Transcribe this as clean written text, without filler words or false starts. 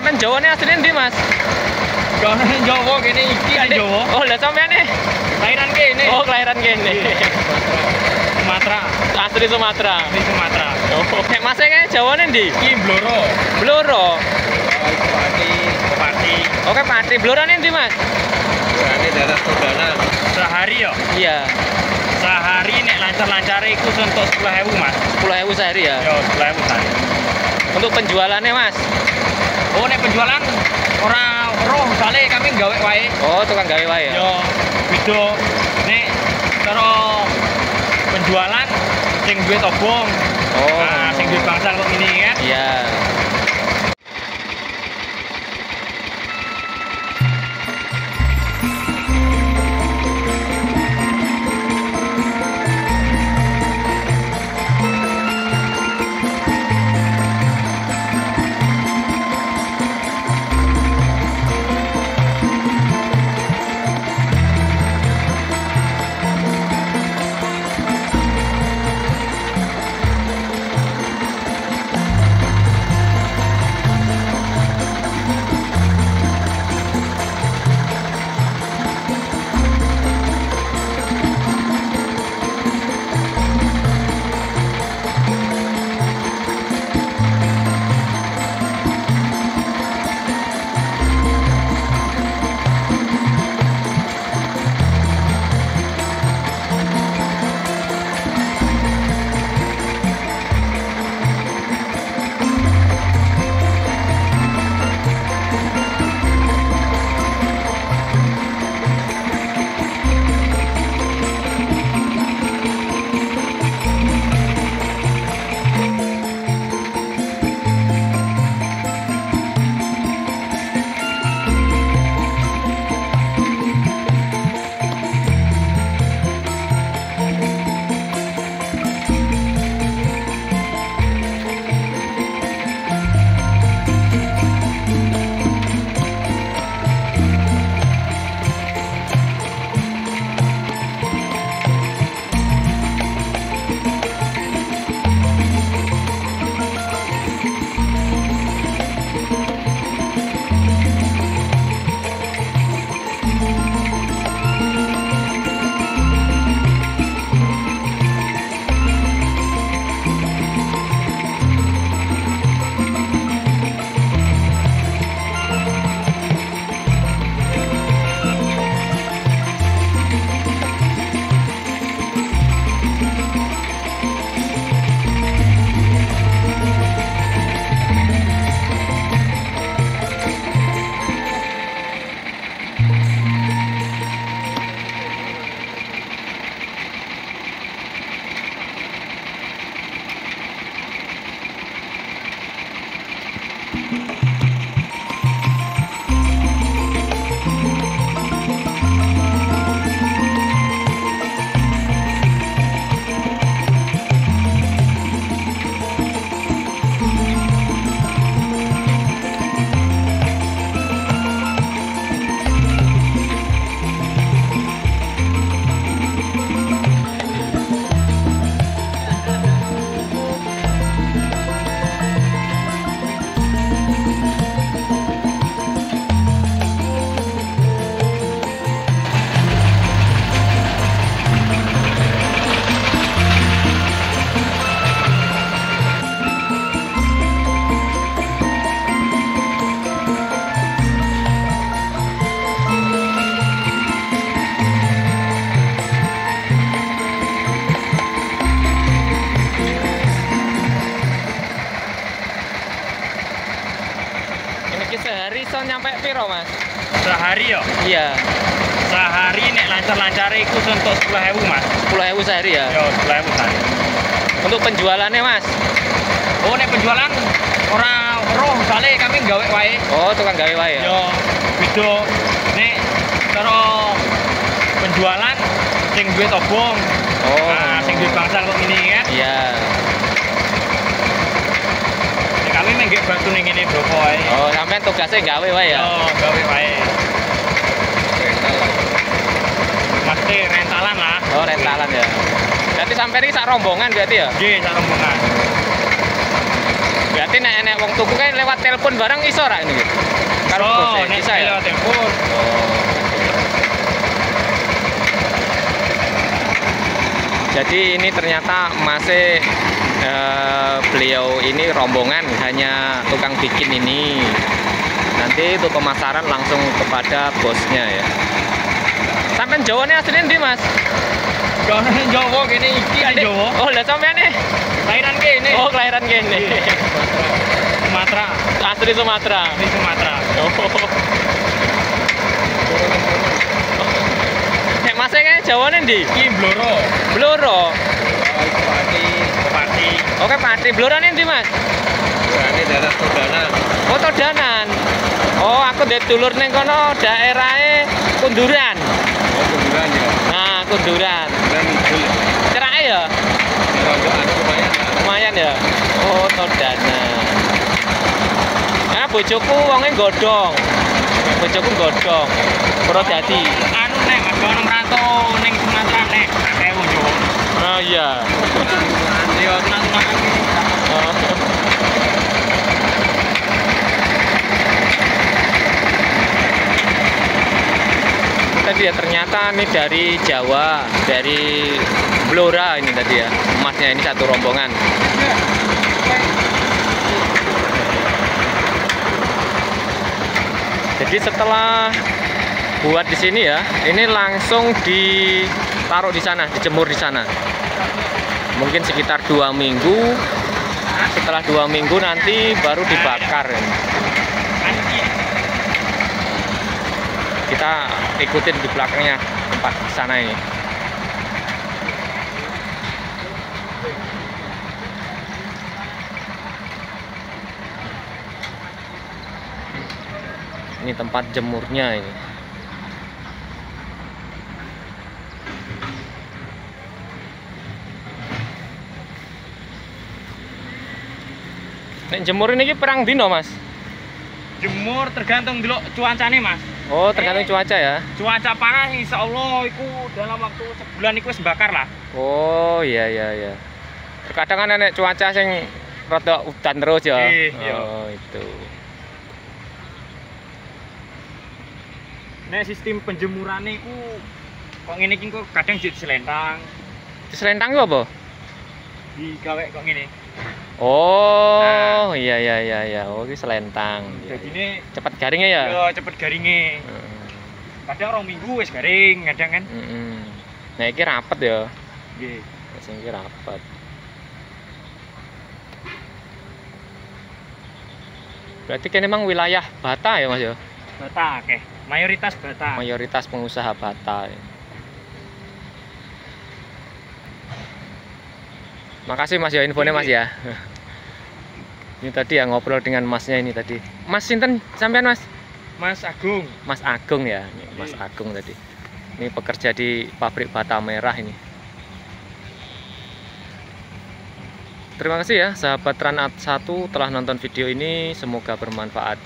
Sampean Jawane asline ndi, Mas? Jawa Jawa kene iki Jawa. Oh, lah sampean nih. Kelahiran kene. Oh, kelahiran kene. Sumatera. Asli Sumatera. Asli Sumatera. Oh, nek Mas e Jawane ndi? Iki Bloro. Bloro. Pati. Oke, Pati. Blorone ndi, Mas? Ini daerah Todanan. Sehari ya? Iya. Sehari nek lancar-lancare iku untuk 10.000, Mas. 10.000 sehari ya? Yo, 10.000 sehari. Untuk penjualannya, Mas? Oh, nek penjualan ora roh misale kami gawe wae. Oh, tukang gawe wae ya? Yo, beda nek cara penjualan sing duwe obong. Oh. Nah, sing duwe bangsal kok ngene kan? Iya. Sehari iso nyampe piro, Mas? Sehari ya? Iya. Sehari nek lancar-lancare iku untuk 10.000, Mas. 10.000 sehari ya? Yo, 10.000 sehari. Untuk penjualannya, Mas? Oh, nek penjualan ora roh misale kami gawe wae. Oh, tukang gawe wae ya? Yo, beda nek cara penjualan sing duwe obong. Oh. Nah, sing duwe bangsal kok ngene kan? Iya. Kami menggek batu ning ngene Broko ae. Oh, sampean tugasnya gawe wae ya? Oh, gawe wae. Mesti rentalan lah. Oh, rentalan ya. Berarti sampean iki sak rombongan berarti ya? Nggih, sak rombongan. Berarti nek wong tuku kan lewat telepon barang iso ra ini gitu. Karo bos nek bisa ya. lewat telepon. Jadi ini ternyata masih beliau ini rombongan hanya tukang bikin ini. Nanti untuk pemasaran langsung kepada bosnya ya. Sampai Jawane aslinya ndi, Mas? Jawane Jawa kene iki Jawa. Oh, lah sampean nih. Kelahiran kene. Oh, kelahiran kene. Sumatera. Asli Sumatera. Asli Sumatera. Oh. Nek Mas kene Jawane ndi? Iki Blora. Blora. Pati. Oke, Pati. Blorane ndi, Mas? Blorane daerah Todanan. Oh, Todanan. Oh, aku ndek dulur ning kono daerahe Kunduran. Oh, Kunduran ya. Nah, Kunduran. Dan Cerake ya? Lumayan ya. Oh, Todanan. Nah, bojoku wonge godhong. Bojoku godhong. Purwodadi. Anu nek Mas ono merantau ning Sumatera nek akeh wong Jawa. Oh iya. Yo tenang-tenang. Tadi ya ternyata ini dari Jawa, dari Blora ini tadi ya, emasnya ini satu rombongan. Jadi setelah buat di sini ya, ini langsung ditaruh di sana, dijemur di sana. Mungkin sekitar 2 minggu. Setelah 2 minggu nanti baru dibakar. Kita ikutin di belakangnya tempat sana ini. Ini tempat jemurnya ini. Nek jemur ini perang dino, Mas? Jemur tergantung dulu cuacane, Mas. Oh, tergantung cuaca ya. Cuaca panas insyaallah iku dalam waktu sebulan iku wis bakar lah. Oh, iya iya iya. Terkadang kan nek cuaca sing rada udan terus ya. Iya. Oh, itu. Nek sistem penjemurane iku kok ngene iki kok kadang diselentang. Diselentang ku apa? Digawe kok ngene. Oh, iya iya iya iya. Oh, iki selentang. Iya, Jadine cepat garingnya ya? Yo cepet garinge. Kadang 2 minggu wis garing, kadang kan. Nah, iki rapet ya. Nggih. Sing iki rapet. Berarti kan memang wilayah Bata ya, Mas ya? Bata akeh. Mayoritas Bata. Mayoritas pengusaha Bata. Ya. Makasih Mas ya infonya Mas ya. Ini tadi ya ngobrol dengan Masnya ini tadi. Mas sinten sampean Mas? Mas Agung. Mas Agung ya. Ini Mas Agung tadi. Ini pekerja di pabrik bata merah ini. Terima kasih ya sahabat Tranat 1 telah nonton video ini, semoga bermanfaat.